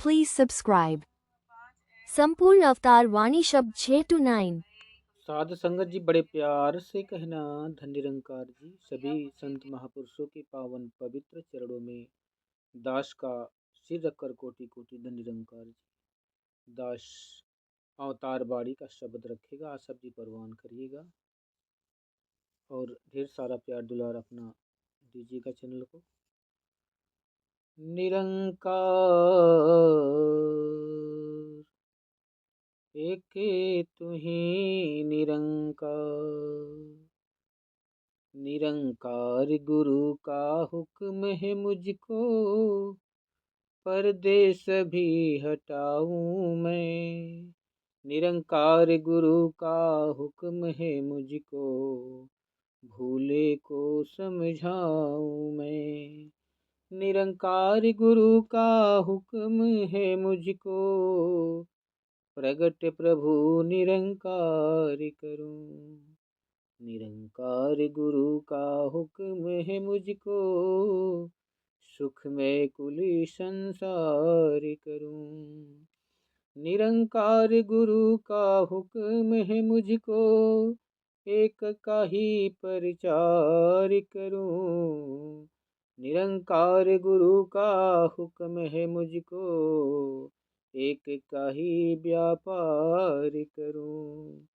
Please subscribe. संपूर्ण अवतार वाणी शब्द 6 to 9। साध संगत जी, बड़े प्यार से कहना धन निरंकार जी। सभी संत महापुरुषों के पावन पवित्र चरणों में दास का सिर रखकर कोटि कोटि धन निरंकार जी। दास अवतार बाड़ी का शब्द रखेगा, आप सब जी परवान करिएगा और ढेर सारा प्यार दुलार अपना दीजिएगा चैनल को। निरंकार एक तू ही निरंकार, निरंकार गुरु का हुक्म है मुझको, परदेश भी हटाऊं मैं। निरंकार गुरु का हुक्म है मुझको, भूले को समझाऊं मैं। निरंकार गुरु का हुक्म है मुझको, प्रगट प्रभु निरंकार करूं। निरंकार गुरु का हुक्म है मुझको, सुख में कुली संसार करूं। निरंकार गुरु का हुक्म है मुझको, एक का ही प्रचार करूं। निरंकार गुरु का हुक्म है मुझको, एक का ही व्यापार करूं।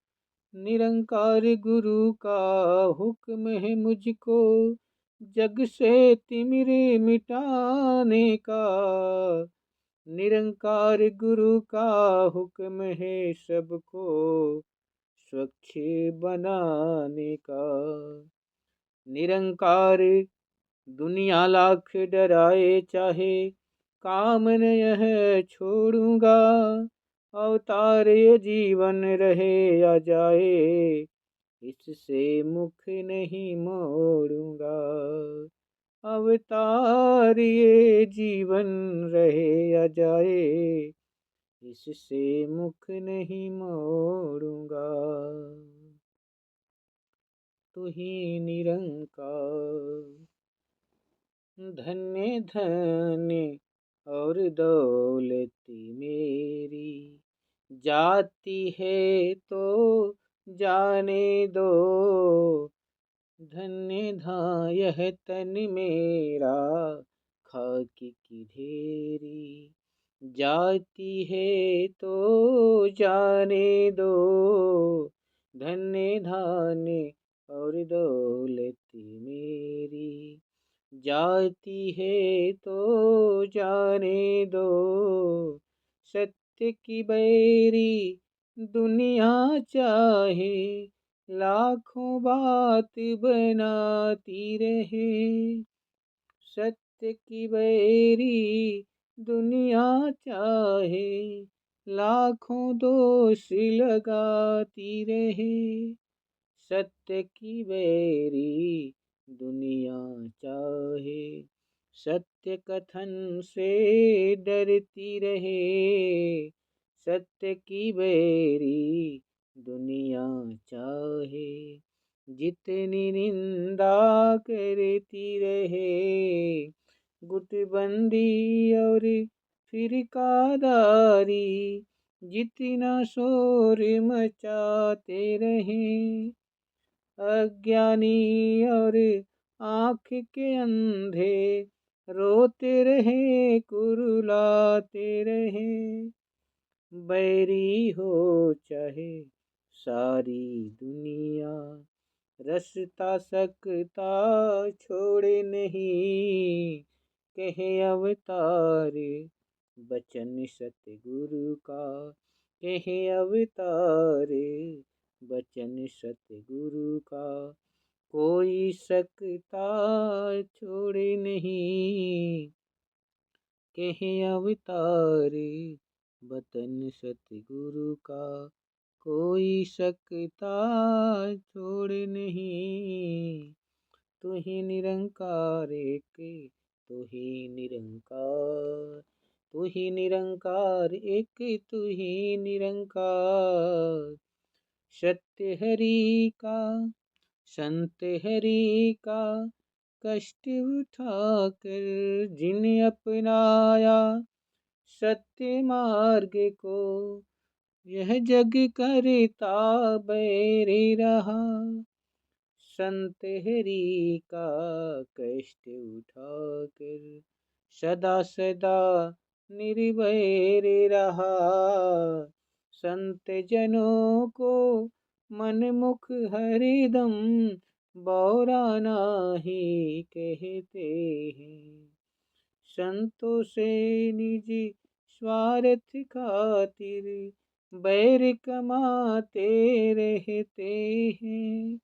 निरंकार गुरु का हुक्म है मुझको, जग से तिमिर मिटाने का। निरंकार गुरु का हुक्म है सबको, स्वच्छ बनाने का। निरंकार दुनिया लाख डराए चाहे, काम न यह छोड़ूंगा। अवतार ये जीवन रहे या जाए, इससे मुख नहीं मोड़ूंगा। अवतार ये जीवन रहे या जाए, इससे मुख नहीं मोड़ूंगा। तू ही निरंकार, धन्य धन्य और दौलती मेरी, जाती है तो जाने दो। धन्य यह तन मेरा, खाकी की ढेरी, जाती है तो जाने दो। धन्य धान्य और दौलती मेरी, जाती है तो जाने दो। सत्य की बैरी दुनिया चाहे, लाखों बात बनाती रहे। सत्य की बैरी दुनिया चाहे, लाखों दोष लगाती रहे। सत्य की बैरी दुनिया चाहे, सत्य कथन से डरती रहे। सत्य की बैरी दुनिया चाहे, जितनी निंदा करती रहे। गुटबंदी और फिरकादारी, जितना शोर मचाते रहे। अज्ञानी और आँख के अंधे, रोते रहे कुरुलाते रहे। बैरी हो चाहे सारी दुनिया, रसता सकता छोड़े नहीं। कहे अवतार बचन सतगुरु का, कहे अवतार बचन सतगुरु का। कोई सकता छोड़े नहीं, कहे अवतार बचन सतगुरु का। कोई सकता छोड़ नहीं। तू ही निरंकार एक, तू ही निरंकार, तू ही निरंकार एक, तू ही निरंकार। सत्य हरि का, संत हरि का, कष्ट उठाकर जिन्हें अपनाया। सत्य मार्ग को, यह जग करता बैरी रहा। संत हरि का कष्ट उठाकर सदा सदा निर्भय रहा। संत जनों को मन मुख हरिदम बौरा नाही कहते हैं। संतों से निज स्वार्थ खातिर बैर कमाते रहते हैं।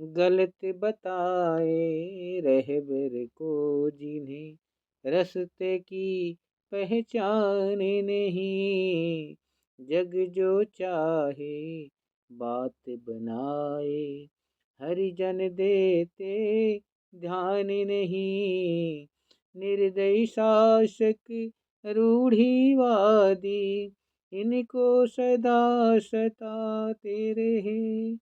गलत बताए रहबर को जिन्हें रस्ते की पहचान नहीं। जग जो चाहे बात बनाए, हरिजन देते ध्यान नहीं। निर्दयी शासक रूढ़िवादी इनको सदा सताते रहे।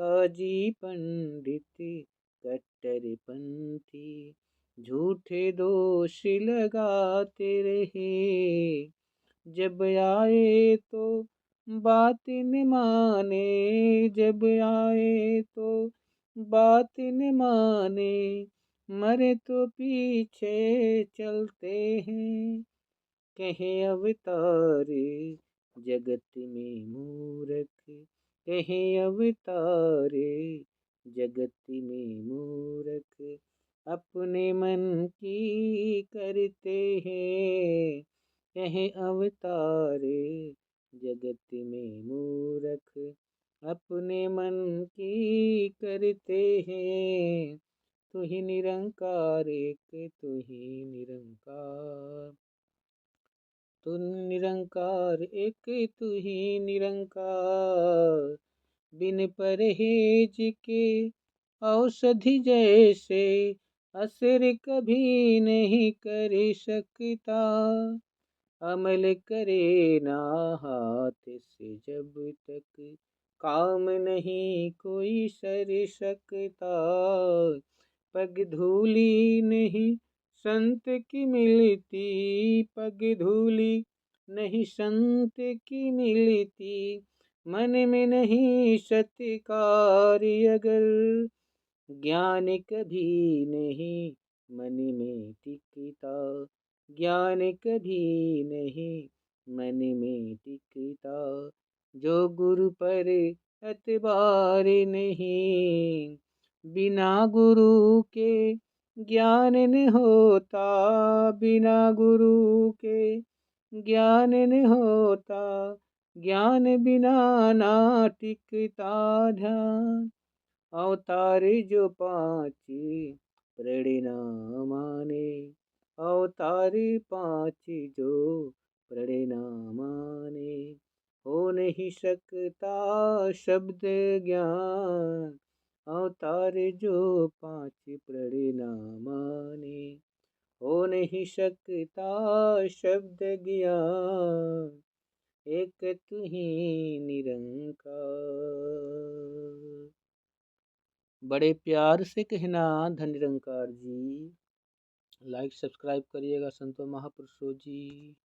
काजी पंडित कट्टरपंथी झूठे दोष लगाते रहे। जब आए तो बात न माने, जब आए तो बात न माने, मरे तो पीछे चलते हैं। कहे अवतार जगत में मूरख, कहे अवतार जगत में मूरख, अपने मन की करते हैं। कहे अवतार जगत में मूरख, अपने मन की करते हैं। तू ही निरंकार एक, तू ही निरंकार, तू निरंकार एक, तू ही निरंकार। बिन परहेज के औषधि जैसे असर कभी नहीं कर सकता। अमल करे ना हाथ से जब तक काम नहीं कोई सर सकता। पग धूली नहीं संत की मिलती, पग धूली नहीं संत की मिलती। मन में नहीं सत्कार्य अगर, ज्ञान कभी नहीं मन में टिकता। ज्ञान कभी नहीं मन में टिकता। जो गुरु पर एतबार नहीं, बिना गुरु के ज्ञान न होता। बिना गुरु के ज्ञान न होता, ज्ञान बिना ना टिकता ध्यान। अवतार जो पाँच परिणाम माने, अवतार पाँच जो परिणाम माने, हो नहीं सकता शब्द ज्ञान। अवतार जो पाँच परिणाम माने, हो नहीं सकता शब्द ज्ञान। एक तू ही निरंकार। बड़े प्यार से कहना धन निरंकार जी। लाइक सब्सक्राइब करिएगा संतो महापुरुषों जी।